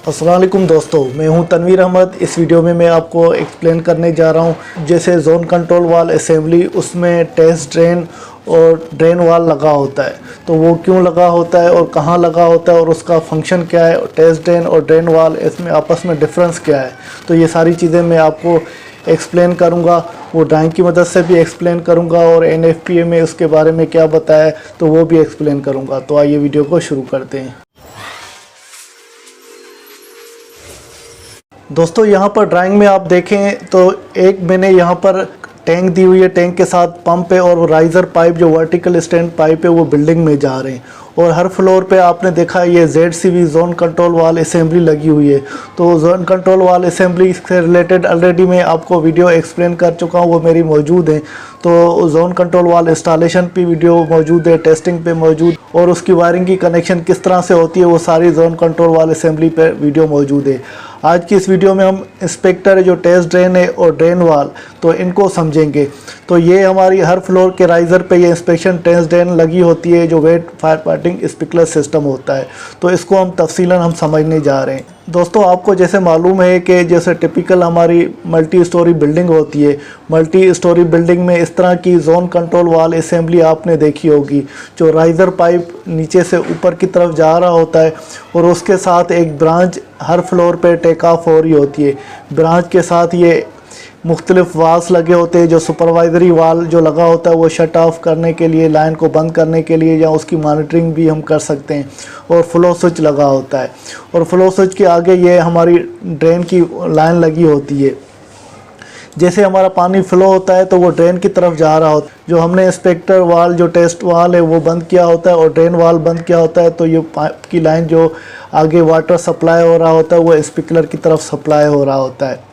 अस्सलाम वालेकुम दोस्तों, मैं हूं तनवीर अहमद। इस वीडियो में मैं आपको एक्सप्लेन करने जा रहा हूं जैसे जोन कंट्रोल वाल असेंबली, उसमें टेस्ट ड्रेन और ड्रेन वाल लगा होता है तो वो क्यों लगा होता है और कहां लगा होता है और उसका फंक्शन क्या है, टेस्ट ड्रेन और ड्रेन वाल इसमें आपस में डिफरेंस क्या है। तो ये सारी चीज़ें मैं आपको एक्सप्लेन करूंगा, वो ड्राइंग की मदद से भी एक्सप्लेन करूंगा और NFPA में उसके बारे में क्या बताया है तो वो भी एक्सप्लेन करूंगा। तो आइए वीडियो को शुरू करते हैं। दोस्तों यहाँ पर ड्राइंग में आप देखें तो एक मैंने यहाँ पर टैंक दी हुई है, टैंक के साथ पंप है और राइज़र पाइप जो वर्टिकल स्टैंड पाइप है वो बिल्डिंग में जा रहे हैं। और हर फ्लोर पे आपने देखा ये ZCV जोन कंट्रोल वाल असेंबली लगी हुई है। तो जोन कंट्रोल वाल असेंबली से रिलेटेड ऑलरेडी मैं आपको वीडियो एक्सप्लेन कर चुका हूँ, वो मेरी मौजूद है। तो जोन कंट्रोल वाल इंस्टॉलेशन पे वीडियो मौजूद है, टेस्टिंग पे मौजूद, और उसकी वायरिंग की कनेक्शन किस तरह से होती है वो सारी जोन कंट्रोल वाल असेंबली पे वीडियो मौजूद है। आज की इस वीडियो में हम इंस्पेक्टर जो टेस्ट ड्रेन है और ड्रेन वाल तो इनको समझेंगे। तो ये हमारी हर फ्लोर के राइज़र पे ये इंस्पेक्शन टेस्ट ड्रेन लगी होती है जो wet fire fighting sprinkler system होता है। तो इसको हम तफसीलन हम समझने जा रहे हैं। दोस्तों आपको जैसे मालूम है कि जैसे टिपिकल हमारी मल्टी स्टोरी बिल्डिंग होती है, मल्टी स्टोरी बिल्डिंग में इस तरह की जोन कंट्रोल वाल असेंबली आपने देखी होगी जो राइज़र पाइप नीचे से ऊपर की तरफ जा रहा होता है और उसके साथ एक ब्रांच हर फ्लोर पे टेक ऑफ हो रही होती है। ब्रांच के साथ ये मुख्तलिफ वाल्स लगे होते हैं, जो सुपरवाइजरी वाल जो लगा होता है वो शट ऑफ करने के लिए, लाइन को बंद करने के लिए, या उसकी मॉनिटरिंग भी हम कर सकते हैं। और फ्लो स्विच लगा होता है और फ्लो स्विच के आगे ये हमारी ड्रेन की लाइन लगी होती है। जैसे हमारा पानी फ्लो होता है तो वो ड्रेन की तरफ जा रहा होता है। जो हमने इंस्पेक्टर वाल जो टेस्ट वाल है वो बंद किया होता है और ड्रेन वाल बंद किया होता है, तो ये पाइप की लाइन जो आगे वाटर सप्लाई हो रहा होता है वो स्प्रिंकलर की तरफ सप्लाई हो रहा होता है।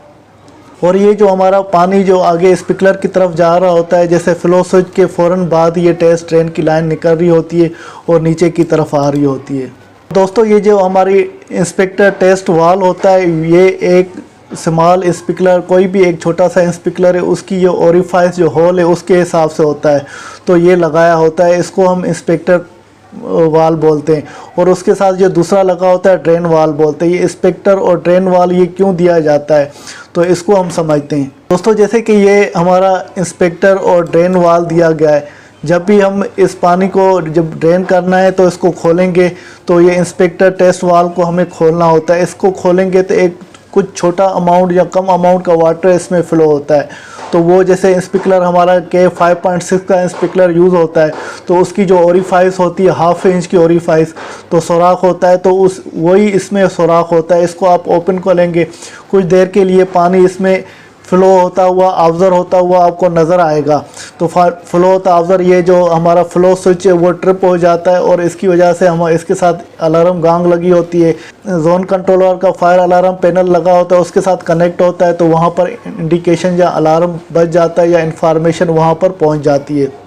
और ये जो हमारा पानी जो आगे स्प्रिंकलर की तरफ जा रहा होता है, जैसे फ्लो स्विच के फ़ौरन बाद ये टेस्ट ड्रेन की लाइन निकल रही होती है और नीचे की तरफ आ रही होती है। दोस्तों ये जो हमारी इंस्पेक्टर टेस्ट वाल होता है ये एक स्मॉल स्प्रिंकलर, कोई भी एक छोटा सा स्प्रिंकलर है उसकी ये ओरिफाइस जो होल है उसके हिसाब से होता है तो ये लगाया होता है। इसको हम इंस्पेक्टर वाल बोलते हैं। और उसके साथ जो दूसरा लगा होता है ड्रेन वाल बोलते हैं। ये इंस्पेक्टर और ड्रेन वाल ये क्यों दिया जाता है तो इसको हम समझते हैं। दोस्तों जैसे कि ये हमारा इंस्पेक्टर और ड्रेन वाल दिया गया है, जब भी हम इस पानी को जब ड्रेन करना है तो इसको खोलेंगे तो ये इंस्पेक्टर टेस्ट वाल को हमें खोलना होता है। इसको खोलेंगे तो एक कुछ छोटा अमाउंट या कम अमाउंट का वाटर इसमें फ़्लो होता है। तो वो जैसे स्प्रिंकलर हमारा के 5.6 का स्प्रिंकलर यूज़ होता है तो उसकी जो ओरिफाइस होती है 1/2 इंच की ओरिफाइस, तो सुराख होता है तो उस वही इसमें सुराख होता है। इसको आप ओपन करेंगे, कुछ देर के लिए पानी इसमें फ़्लो होता हुआ ऑब्ज़र्व होता हुआ आपको नज़र आएगा। तो फ़्लो होता ऑब्ज़र्व ये जो हमारा फ़्लो स्विच है वो ट्रिप हो जाता है और इसकी वजह से हम इसके साथ अलार्म गांग लगी होती है। जोन कंट्रोलर का फायर अलार्म पैनल लगा होता है, उसके साथ कनेक्ट होता है तो वहाँ पर इंडिकेशन या अलार्म बज जाता है या इंफॉर्मेशन वहाँ पर पहुँच जाती है।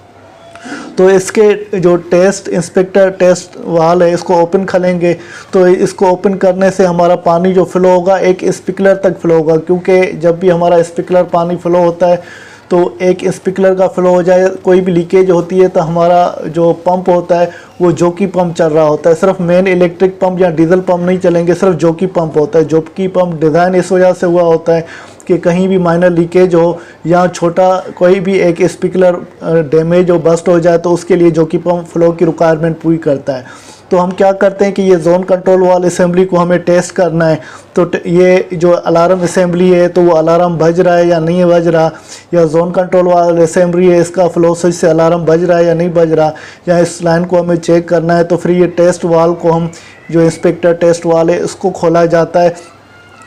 तो इसके जो टेस्ट इंस्पेक्टर टेस्ट वाल है इसको ओपन करेंगे तो इसको ओपन करने से हमारा पानी जो फ़्लो होगा एक स्प्रिंकलर तक फ़्लो होगा, क्योंकि जब भी हमारा स्प्रिंकलर पानी फ़्लो होता है तो एक स्प्रिंकलर का फ़्लो हो जाए, कोई भी लीकेज होती है तो हमारा जो पंप होता है वो जोकी पंप चल रहा होता है। सिर्फ मेन इलेक्ट्रिक पंप या डीजल पंप नहीं चलेंगे, सिर्फ जोकी पंप होता है। जोकी पंप डिज़ाइन इस वजह से हुआ होता है कि कहीं भी माइनर लीकेज हो या छोटा कोई भी एक स्प्रिंकलर डैमेज हो, बस्ट हो जाए तो उसके लिए जोकी पंप फ़्लो की रिक्वायरमेंट पूरी करता है। तो हम क्या करते हैं कि ये जोन कंट्रोल वाल असेंबली को हमें टेस्ट करना है। तो ये जो अलार्म असेंबली है तो वो अलार्म बज रहा है या नहीं बज रहा, या जोन कंट्रोल वाल असेंबली है इसका फ्लो स्विच से अलार्म बज रहा है या नहीं बज रहा, या इस लाइन को हमें चेक करना है। तो फिर ये टेस्ट वाल को हम जो इंस्पेक्टर टेस्ट वाल है उसको खोला जाता है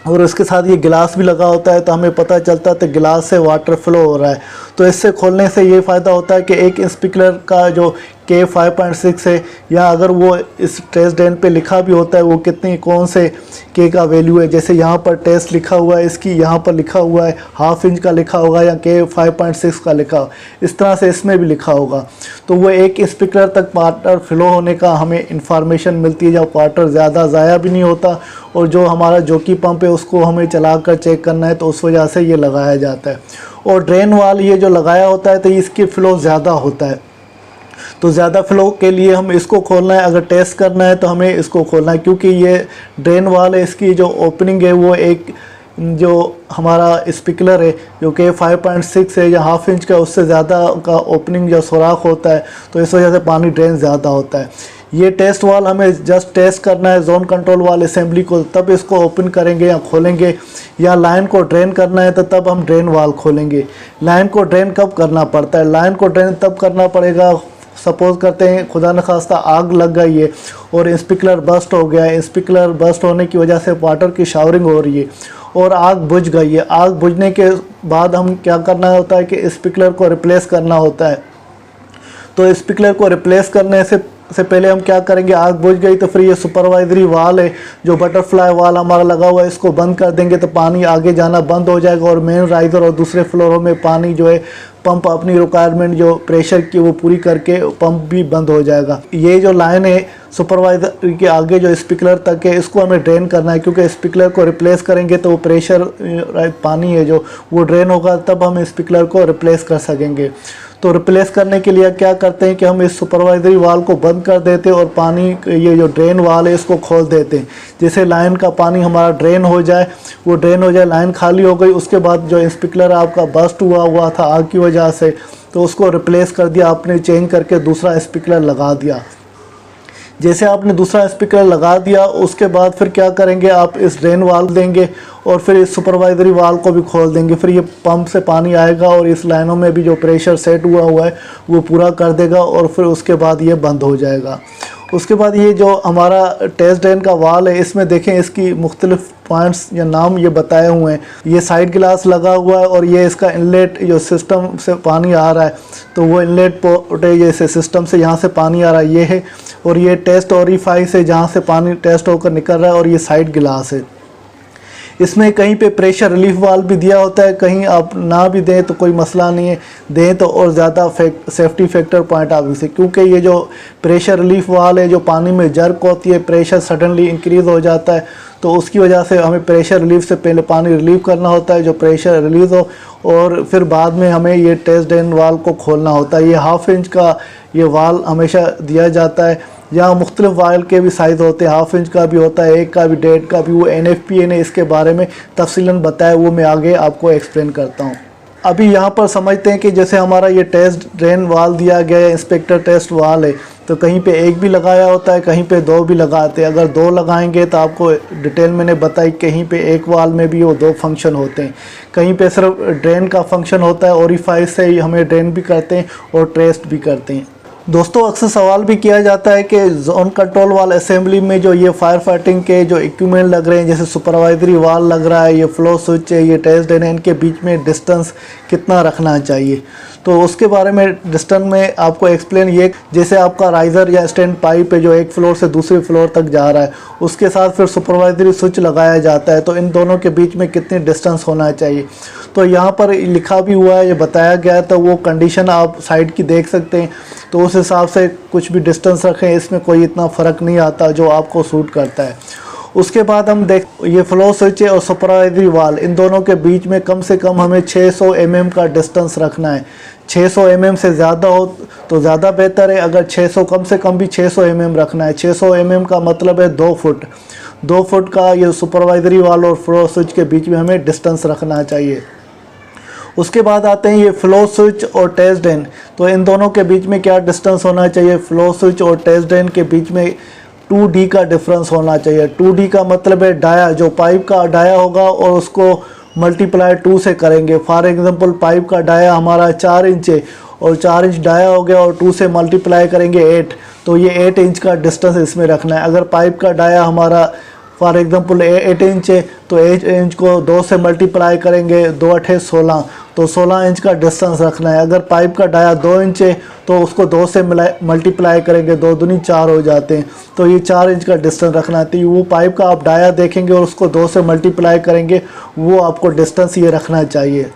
और उसके साथ ये गिलास भी लगा होता है तो हमें पता चलता है तो गिलास से वाटर फ्लो हो रहा है। तो इससे खोलने से ये फ़ायदा होता है कि एक स्प्रिंकलर का जो के 5.6 है, या अगर वो इस टेस्ट ड्रेन पे लिखा भी होता है वो कितनी कौन से के का वैल्यू है, जैसे यहाँ पर टेस्ट लिखा हुआ है, इसकी यहाँ पर लिखा हुआ है 1/2 इंच का लिखा होगा या के 5.6 का लिखा हो, इस तरह से इसमें भी लिखा होगा। तो वो एक स्प्रिंकलर तक वाटर फ्लो होने का हमें इंफॉर्मेशन मिलती है, जब वाटर ज़्यादा ज़ाया भी नहीं होता। और जो हमारा जोकी पंप है उसको हमें चला कर चेक करना है तो उस वजह से ये लगाया जाता है। और ड्रेन वाल ये जो लगाया होता है तो इसकी फ़्लो ज़्यादा होता है तो ज़्यादा फ्लो के लिए हम इसको खोलना है, अगर टेस्ट करना है तो हमें इसको खोलना है, क्योंकि ये ड्रेन वाल है, इसकी जो ओपनिंग है वो एक जो हमारा स्पिकलर है जो कि 5.6 है या हाफ इंच का, उससे ज़्यादा का ओपनिंग या सुराख होता है, तो इस वजह से पानी ड्रेन ज़्यादा होता है। ये टेस्ट वाल हमें जस्ट टेस्ट करना है जोन कंट्रोल वाल असेंबली को, तब इसको ओपन करेंगे या खोलेंगे, या लाइन को ड्रेन करना है तो तब हम ड्रेन वाल खोलेंगे। लाइन को ड्रेन कब करना पड़ता है? लाइन को ड्रेन तब करना पड़ेगा, सपोज़ करते हैं खुदा न खास्ता आग लग गई है और स्पिकलर बस्ट हो गया है, स्पिकलर बस्ट होने की वजह से वाटर की शावरिंग हो रही है और आग बुझ गई है। आग बुझने के बाद हम क्या करना होता है कि स्पिकलर को रिप्लेस करना होता है। तो स्पिकलर को रिप्लेस करने से पहले हम क्या करेंगे, आग बुझ गई तो फिर ये सुपरवाइजरी वाल है जो बटरफ्लाई वाल हमारा लगा हुआ है, इसको बंद कर देंगे तो पानी आगे जाना बंद हो जाएगा और मेन राइज़र और दूसरे फ्लोरों में पानी जो है पंप अपनी रिक्वायरमेंट जो प्रेशर की वो पूरी करके पंप भी बंद हो जाएगा। ये जो लाइन है सुपरवाइजर के आगे जो स्पिकलर तक है, इसको हमें ड्रेन करना है, क्योंकि स्पिकलर को रिप्लेस करेंगे तो वो प्रेशर पानी है जो वो ड्रेन होगा, तब हम स्पिकलर को रिप्लेस कर सकेंगे। तो रिप्लेस करने के लिए क्या करते हैं कि हम इस सुपरवाइजरी वाल को बंद कर देते हैं और पानी ये जो ड्रेन वाल है इसको खोल देते हैं, जिससे लाइन का पानी हमारा ड्रेन हो जाए। वो ड्रेन हो जाए, लाइन खाली हो गई, उसके बाद जो स्पिकलर आपका बस्ट हुआ था आग की वजह से, तो उसको रिप्लेस कर दिया आपने, चेंज करके दूसरा स्पिकलर लगा दिया। जैसे आपने दूसरा स्पीकर लगा दिया, उसके बाद फिर क्या करेंगे, आप इस ड्रेन वाल देंगे और फिर इस सुपरवाइजरी वाल को भी खोल देंगे। फिर ये पंप से पानी आएगा और इस लाइनों में भी जो प्रेशर सेट हुआ है वो पूरा कर देगा और फिर उसके बाद ये बंद हो जाएगा। उसके बाद ये जो हमारा टेस्ट ड्रेन का वाल है, इसमें देखें इसकी मुख्तलिफ पॉइंट्स या नाम ये बताए हुए हैं। ये साइड ग्लास लगा हुआ है और ये इसका इनलेट जो सिस्टम से पानी आ रहा है, तो वो इनलेट पोर्ट है, ये सिस्टम से यहाँ से पानी आ रहा है ये है, और ये टेस्ट ओरिफाई से जहाँ से पानी टेस्ट होकर निकल रहा है, और ये साइड गिलास है। इसमें कहीं पे प्रेशर रिलीफ वाल्व भी दिया होता है, कहीं आप ना भी दें तो कोई मसला नहीं है, दें तो और ज़्यादा सेफ्टी फैक्टर पॉइंट आप इसे, क्योंकि ये जो प्रेशर रिलीफ वाल्व है जो पानी में जर्क होती है, प्रेशर सडनली इंक्रीज़ हो जाता है, तो उसकी वजह से हमें प्रेशर रिलीफ से पहले पानी रिलीव करना होता है जो प्रेशर रिलीज़ हो, और फिर बाद में हमें ये टेस्ट ड्रेन वाल्व को खोलना होता है। ये हाफ इंच का ये वाल्व हमेशा दिया जाता है। यहाँ मुख्तलिफ वाल्व के भी साइज़ होते हैं, हाफ इंच का भी होता है, 1 का भी, 1.5 का भी। वो NFPA ने इसके बारे में तफसीलन बताया, वो मैं आगे आपको एक्सप्लेन करता हूँ। अभी यहाँ पर समझते हैं कि जैसे हमारा ये टेस्ट ड्रेन वाल दिया गया है, इंस्पेक्टर टेस्ट वाल है, तो कहीं पे 1 भी लगाया होता है, कहीं पे 2 भी लगाते हैं। अगर 2 लगाएंगे तो आपको डिटेल मैंने बताई, कहीं पे 1 वाल में भी वो 2 फंक्शन होते हैं, कहीं पे सिर्फ ड्रेन का फंक्शन होता है, ओरिफाइस से ही हमें ड्रेन भी करते हैं और टेस्ट भी करते हैं। दोस्तों अक्सर सवाल भी किया जाता है कि जोन कंट्रोल वाल असेंबली में जो ये फायर फाइटिंग के जो इक्विपमेंट लग रहे हैं, जैसे सुपरवाइजरी वाल लग रहा है, ये फ्लो स्विच है, ये टेस्ट ड्रेन है, इनके बीच में डिस्टेंस कितना रखना चाहिए। तो उसके बारे में डिस्टेंस में आपको एक्सप्लेन ये, जैसे आपका राइज़र या स्टैंड पाइप है जो एक फ्लोर से दूसरे फ्लोर तक जा रहा है, उसके साथ फिर सुपरवाइजरी स्विच लगाया जाता है, तो इन दोनों के बीच में कितनी डिस्टेंस होना चाहिए। तो यहाँ पर लिखा भी हुआ है, ये बताया गया है, तो वो कंडीशन आप साइड की देख सकते हैं, तो उस हिसाब से कुछ भी डिस्टेंस रखें, इसमें कोई इतना फ़र्क नहीं आता जो आपको सूट करता है। उसके बाद हम देख ये फ्लो स्विच और सुपरवाइजरी वाल, इन दोनों के बीच में कम से कम हमें 600 mm का डिस्टेंस रखना है। 600 mm से ज़्यादा हो तो ज़्यादा बेहतर है, अगर 600 कम से कम भी 600 mm रखना है। 600 mm का मतलब है 2 फुट। 2 फुट का ये सुपरवाइजरी वाल और फ्लो स्विच के बीच में हमें डिस्टेंस रखना चाहिए। उसके बाद आते हैं ये फ्लो स्विच और टेस्ट ड्रेन, तो इन दोनों के बीच में क्या डिस्टेंस होना चाहिए। फ्लो स्विच और टेस्ट ड्रेन के बीच में 2D का डिफरेंस होना चाहिए। 2D का मतलब है डाया, जो पाइप का डाया होगा और उसको मल्टीप्लाई 2 से करेंगे। फॉर एग्जांपल पाइप का डाया हमारा 4 इंच है और 4 इंच डाया हो गया और 2 से मल्टीप्लाई करेंगे 8, तो ये 8 इंच का डिस्टेंस इसमें रखना है। अगर पाइप का डाया हमारा फॉर एग्जांपल 8 इंच है तो 8 इंच को 2 से मल्टीप्लाई करेंगे, 2 8 16, तो 16 इंच का डिस्टेंस रखना है। अगर पाइप का डाया 2 इंच है तो उसको 2 से मल्टीप्लाई करेंगे, 2 दूनी 4 हो जाते हैं, तो ये 4 इंच का डिस्टेंस रखना है। तो वो पाइप का आप डाया देखेंगे और उसको 2 से मल्टीप्लाई करेंगे, वो आपको डिस्टेंस ये रखना चाहिए।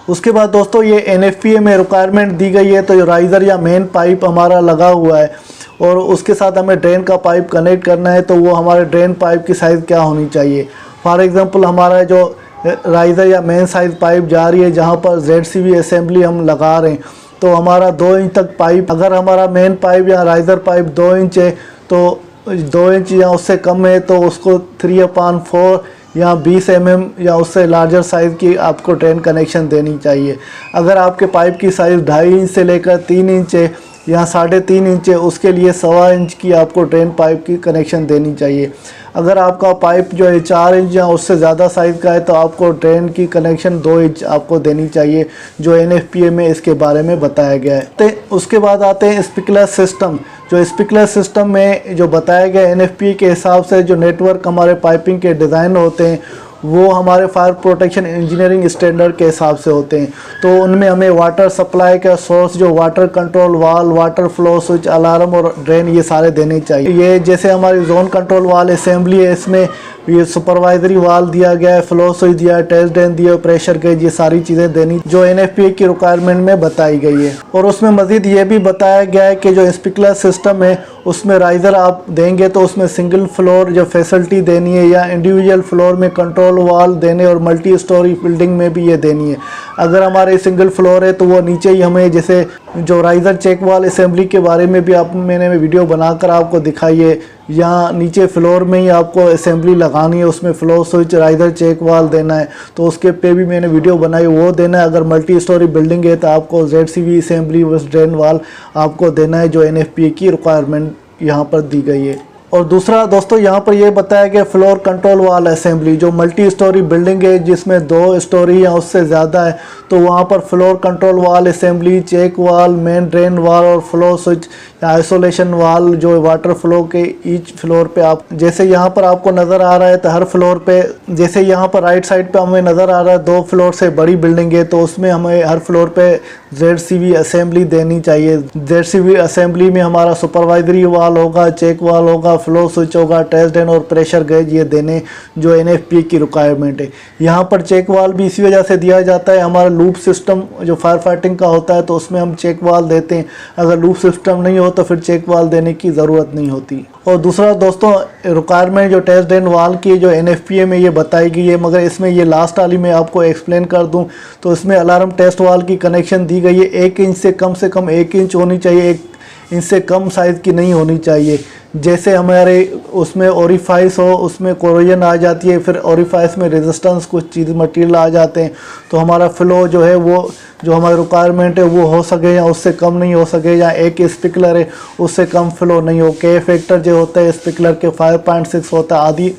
उसके बाद दोस्तों ये NFPA में रिक्वायरमेंट दी गई है, तो राइज़र या मेन पाइप हमारा लगा हुआ है और उसके साथ हमें ड्रेन का पाइप कनेक्ट करना है, तो वो हमारे ड्रेन पाइप की साइज़ क्या होनी चाहिए। फॉर एग्जांपल हमारा जो राइज़र या मेन साइज़ पाइप जा रही है जहाँ पर ZCV असेंबली हम लगा रहे हैं, तो हमारा 2 इंच तक पाइप, अगर हमारा मेन पाइप या राइज़र पाइप 2 इंच है तो 2 इंच या उससे कम है तो उसको 3/4 या 20 mm या उससे लार्जर साइज़ की आपको ड्रेन कनेक्शन देनी चाहिए। अगर आपके पाइप की साइज़ 2.5 इंच से लेकर 3 इंच है या 3.5 इंच है, उसके लिए 1.25 इंच की आपको ड्रेन पाइप की कनेक्शन देनी चाहिए। अगर आपका पाइप जो है 4 इंच या उससे ज़्यादा साइज़ का है तो आपको ड्रेन की कनेक्शन 2 इंच आपको देनी चाहिए, जो NFPA में इसके बारे में बताया गया है। तो उसके बाद आते हैं स्प्रिंकलर सिस्टम। जो स्प्रिंकलर सिस्टम में जो बताया गया NFPA के हिसाब से जो नेटवर्क हमारे पाइपिंग के डिज़ाइन होते हैं वो हमारे फायर प्रोटेक्शन इंजीनियरिंग स्टैंडर्ड के हिसाब से होते हैं। तो उनमें हमें वाटर सप्लाई का सोर्स, जो वाटर कंट्रोल वाल, वाटर फ्लो स्विच, अलार्म और ड्रेन, ये सारे देने चाहिए। ये जैसे हमारी जोन कंट्रोल वाल असेंबली है, इसमें ये सुपरवाइजरी वाल दिया गया है, फ्लो स्विच दिया है, टेस्ट ड्रेन दिया है, प्रेशर गेज, ये सारी चीज़ें देनी जो NFPA की रिक्वायरमेंट में बताई गई है। और उसमें मज़ीद ये भी बताया गया है कि जो स्प्रिंकलर सिस्टम है उसमें राइज़र आप देंगे तो उसमें सिंगल फ्लोर जो फैसिलिटी देनी है या इंडिविजुअल फ्लोर में कंट्रोल वाल देने, और मल्टी स्टोरी बिल्डिंग में भी ये देनी है। अगर हमारे सिंगल फ्लोर है तो वो नीचे ही हमें, जैसे जो राइज़र चेक वाल असेंबली के बारे में भी मैंने वीडियो बनाकर आपको दिखाई है, या नीचे फ्लोर में ही आपको असेंबली लगानी है, उसमें फ्लो स्विच, राइज़र चेक वाल देना है, तो उसके पे भी मैंने वीडियो बनाई, वो देना है। अगर मल्टी स्टोरी बिल्डिंग है तो आपको ZCV असेंबली बस ड्रेन वाल आपको देना है, जो NFPA की रिक्वायरमेंट यहाँ पर दी गई है। और दूसरा दोस्तों यहाँ पर ये बताया कि फ्लोर कंट्रोल वाल असेंबली, जो मल्टी स्टोरी बिल्डिंग है जिसमें 2 स्टोरी या उससे ज़्यादा है, तो वहाँ पर फ्लोर कंट्रोल वाल असेंबली, चेक वाल, मेन ड्रेन वाल और फ्लो स्विच या आइसोलेशन वाल जो वाटर फ्लो के ईच फ्लोर पे आप, जैसे यहाँ पर आपको नज़र आ रहा है तो हर फ्लोर पे, जैसे यहाँ पर राइट साइड पे हमें नज़र आ रहा है 2 फ्लोर से बड़ी बिल्डिंग है, तो उसमें हमें हर फ्लोर पे ZCV असेंबली देनी चाहिए। ZCV असेंबली में हमारा सुपरवाइजरी वाल होगा, चेक वाल होगा, फ्लो स्विच होगा, टेस्ट ड्रेन और प्रेशर गेज, ये देने जो NFPA की रिक्वायरमेंट है। यहाँ पर चेक वाल भी इसी वजह से दिया जाता है, हमारा लूप सिस्टम जो फायर फाइटिंग का होता है तो उसमें हम चेक वाल देते हैं। अगर लूप सिस्टम नहीं हो तो फिर चेक वाल देने की ज़रूरत नहीं होती। और दूसरा दोस्तों रिक्वायरमेंट जो टेस्ट ड्रेन वाल की जो NFPA में ये बताई गई है, मगर इसमें ये लास्ट वाली मैं आपको एक्सप्लेन कर दूं तो इसमें अलार्म टेस्ट वाल की कनेक्शन दी गई है। 1 इंच से कम 1 इंच होनी चाहिए, 1 इंच से कम साइज़ की नहीं होनी चाहिए। जैसे हमारे उसमें ओरिफाइस हो, उसमें कोरोजन आ जाती है, फिर ओरिफाइस में रेजिस्टेंस कुछ चीज़ मटेरियल आ जाते हैं, तो हमारा फ्लो जो है वो जो हमारी रिक्वायरमेंट है वो हो सके या उससे कम नहीं हो सके, या एक स्प्रिंकलर है उससे कम फ्लो नहीं हो। के फैक्टर जो होता है स्प्रिंकलर के 5.6 होता है, आधी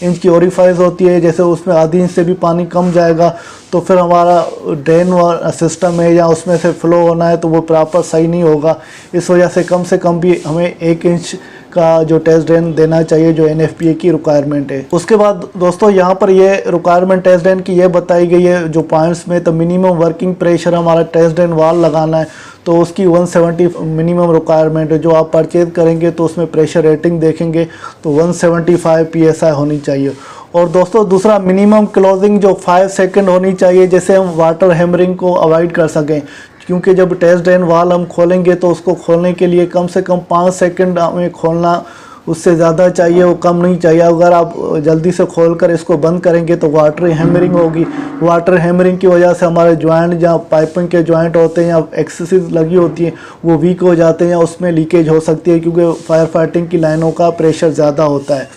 इंच की ओरिफाइस होती है, जैसे उसमें आधी इंच से भी पानी कम जाएगा तो फिर हमारा ड्रेन सिस्टम है या उसमें से फ़्लो होना है तो वो प्रॉपर सही नहीं होगा। इस वजह से कम भी हमें 1 इंच का जो टेस्ट ड्रेन देना चाहिए, जो NFPA की रिक्वायरमेंट है। उसके बाद दोस्तों यहाँ पर ये रिक्वायरमेंट टेस्ट ड्रेन की ये बताई गई है जो पॉइंट्स में, तो मिनिमम वर्किंग प्रेशर हमारा टेस्ट ड्रेन वाल लगाना है तो उसकी 170 मिनिमम रिक्वायरमेंट है। जो आप परचेज करेंगे तो उसमें प्रेशर रेटिंग देखेंगे तो 175 PSI होनी चाहिए। और दोस्तों दूसरा मिनिमम क्लोजिंग जो 5 सेकंड होनी चाहिए, जैसे हम वाटर हैमरिंग को अवॉइड कर सकें, क्योंकि जब टेस्ट ड्रेन वाल हम खोलेंगे तो उसको खोलने के लिए कम से कम 5 सेकंड हमें खोलना, उससे ज़्यादा चाहिए, वो कम नहीं चाहिए। अगर आप जल्दी से खोलकर इसको बंद करेंगे तो वाटर हैमरिंग होगी। वाटर हैमरिंग की वजह से हमारे जॉइंट जहाँ पाइपिंग के जॉइंट होते हैं या एक्सेसिव लगी होती हैं वो वीक हो जाते हैं या उसमें लीकेज हो सकती है, क्योंकि फायर फाइटिंग की लाइनों का प्रेशर ज़्यादा होता है।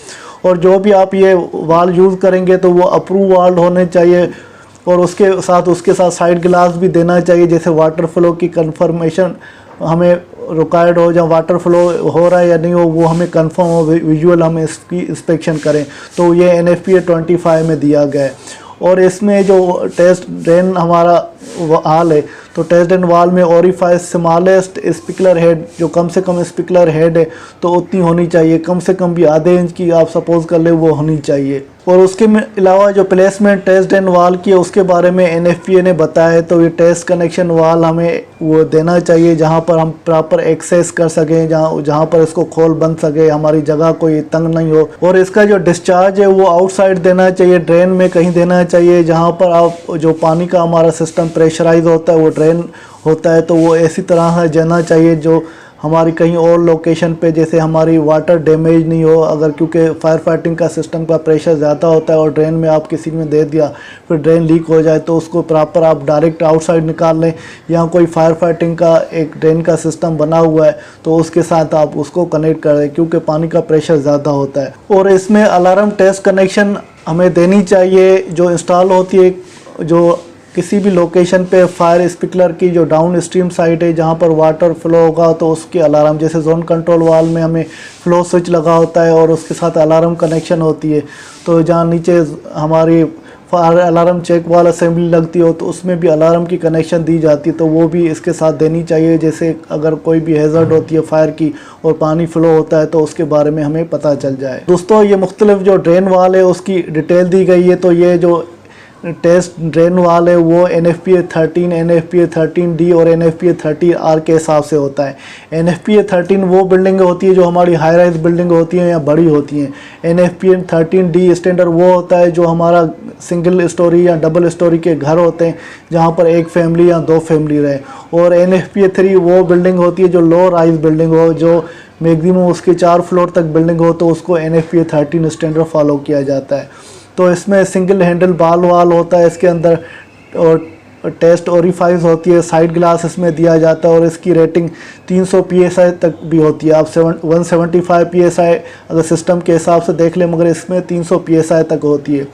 और जो भी आप ये वाल यूज़ करेंगे तो वो अप्रूव वाल होने चाहिए, और उसके साथ साइड ग्लास भी देना चाहिए, जैसे वाटर फ्लो की कंफर्मेशन हमें रिक्वायर्ड हो, जहाँ वाटर फ्लो हो रहा है या नहीं हो वो हमें कंफर्म हो, विजुअल हम इसकी इंस्पेक्शन करें, तो ये NFPA 25 में दिया गया है। और इसमें जो टेस्ट ड्रेन हमारा वाल है तो टेस्ट ड्रेन वाल में ओरिफाइस स्मॉलेस्ट स्प्रिंकलर हेड, जो कम से कम स्प्रिंकलर हेड है तो उतनी होनी चाहिए, कम से कम भी आधे इंच की आप सपोज कर ले वो होनी चाहिए। और उसके अलावा जो प्लेसमेंट टेस्ट ड्रेन वाल की है उसके बारे में NFPA ने बताया है, तो ये टेस्ट कनेक्शन वाल हमें वो देना चाहिए जहाँ पर हम प्रॉपर एक्सेस कर सकें, जहाँ पर इसको खोल बन सके, हमारी जगह कोई तंग नहीं हो। और इसका जो डिस्चार्ज है वो आउटसाइड देना चाहिए, ड्रेन में कहीं देना चाहिए जहाँ पर आप जो पानी का हमारा सिस्टम प्रेशराइज होता है वो ड्रेन होता है, तो वो ऐसी तरह से जाना चाहिए जो हमारी कहीं और लोकेशन पे जैसे हमारी वाटर डैमेज नहीं हो, अगर क्योंकि फायर फाइटिंग का सिस्टम का प्रेशर ज़्यादा होता है और ड्रेन में आप किसी ने दे दिया फिर ड्रेन लीक हो जाए तो उसको प्रॉपर आप डायरेक्ट आउटसाइड निकाल लें। यहाँ कोई फायर फाइटिंग का एक ड्रेन का सिस्टम बना हुआ है तो उसके साथ आप उसको कनेक्ट कर दें क्योंकि पानी का प्रेशर ज़्यादा होता है। और इसमें अलार्म टेस्ट कनेक्शन हमें देनी चाहिए जो इंस्टॉल होती है, जो किसी भी लोकेशन पे फायर स्प्रिंकलर की जो डाउन स्ट्रीम साइड है जहाँ पर वाटर फ्लो होगा तो उसकी अलार्म, जैसे जोन कंट्रोल वाल में हमें फ्लो स्विच लगा होता है और उसके साथ अलार्म कनेक्शन होती है, तो जहाँ नीचे हमारी फायर अलार्म चेक वाल असेंबली लगती हो तो उसमें भी अलार्म की कनेक्शन दी जाती है, तो वो भी इसके साथ देनी चाहिए। जैसे अगर कोई भी हैज़र्ड होती है फायर की और पानी फ्लो होता है तो उसके बारे में हमें पता चल जाए। दोस्तों ये मुख्तलिफ जो ड्रेन वाल है उसकी डिटेल दी गई है। तो ये जो टेस्ट ड्रेन वाल है वो NFPA 13, NFPA 13D और NFPA 13R के हिसाब से होता है। NFPA 13 वो बिल्डिंग होती है जो हमारी हाई राइज बिल्डिंग होती हैं या बड़ी होती हैं। NFPA 13D स्टैंडर्ड वो होता है जो हमारा सिंगल स्टोरी या डबल स्टोरी के घर होते हैं जहाँ पर एक फैमिली या दो फैमिली रहे। और NFPA 3 वो बिल्डिंग होती है जो लो राइज बिल्डिंग हो, जो मैक्सिमम उसके 4 फ्लोर तक बिल्डिंग हो, तो उसको NFPA 13 स्टैंडर्ड फॉलो किया जाता है। तो इसमें सिंगल हैंडल बाल वाल होता है इसके अंदर और टेस्ट ओरिफाइज होती है, साइड ग्लास इसमें दिया जाता है और इसकी रेटिंग 300 PSI तक भी होती है। आप 175 PSI अगर सिस्टम के हिसाब से देख लें, मगर इसमें 300 PSI तक होती है।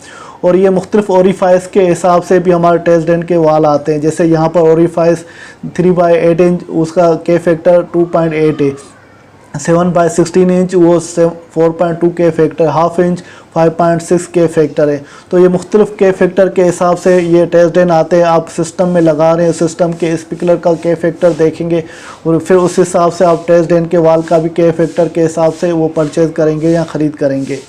और ये मुख्तलिफ ओरिफाइज के हिसाब से भी हमारे टेस्ट ड्रेन के वाल आते हैं। जैसे यहाँ पर ओरिफाइज 3/8 इंच, उसका के फैक्टर 2.8 है। 7/16 इंच वो 4.2 के फैक्टर, हाफ इंच 5.6 के फैक्टर है। तो ये मुख्तलिफ के फैक्टर के हिसाब से ये टेस्ट ड्रेन आते हैं। आप सिस्टम में लगा रहे हैं, सिस्टम के स्पीकर का के फैक्टर देखेंगे और फिर उस हिसाब से आप टेस्ट ड्रेन के वाल का भी के फैक्टर के हिसाब से वो परचेज़ करेंगे या ख़रीद करेंगे।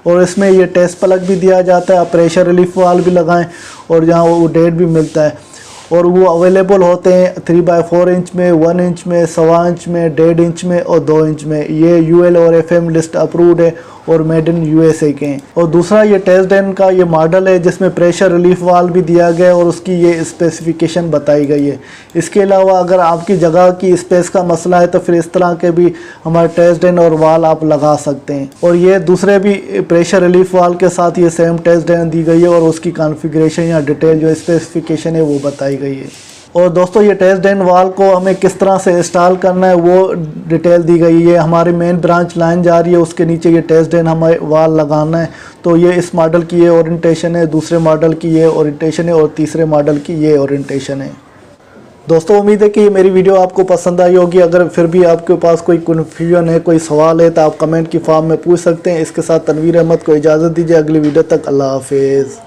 और इसमें ये टेस्ट प्लग भी दिया जाता है, आप प्रेशर रिलीफ वाल भी लगाएं और जहाँ वो डेट भी मिलता है। और वो अवेलेबल होते हैं 3/4 इंच में, 1 इंच में, 1.25 इंच में, 1.5 इंच में और 2 इंच में। ये UL और FM लिस्ट अप्रूव्ड है और मेड इन USA के हैं। और दूसरा ये टेस्ट ड्रेन का ये मॉडल है जिसमें प्रेशर रिलीफ वाल भी दिया गया है और उसकी ये स्पेसिफिकेशन बताई गई है। इसके अलावा अगर आपकी जगह की स्पेस का मसला है तो फिर इस तरह के भी हमारे टेस्ट ड्रेन और वाल आप लगा सकते हैं। और ये दूसरे भी प्रेशर रिलीफ वाल के साथ ये सेम टेस्ट ड्रेन दी गई है और उसकी कॉन्फ़िगरेशन या डिटेल जो स्पेसिफिकेशन है वो बताई गई है। और दोस्तों ये टेस्ट ड्रेन वाल को हमें किस तरह से इंस्टॉल करना है वो डिटेल दी गई है। हमारी मेन ब्रांच लाइन जा रही है, उसके नीचे ये टेस्ट ड्रेन हमें वाल लगाना है। तो ये इस मॉडल की ये ओरिएंटेशन है, दूसरे मॉडल की ये ओरिएंटेशन है और तीसरे मॉडल की ये ओरिएंटेशन है। दोस्तों उम्मीद है कि ये मेरी वीडियो आपको पसंद आई होगी। अगर फिर भी आपके पास कोई कन्फ्यूजन है, कोई सवाल है तो आप कमेंट की फॉर्म में पूछ सकते हैं। इसके साथ तनवीर अहमद को इजाज़त दीजिए, अगली वीडियो तक अल्लाह हाफिज़।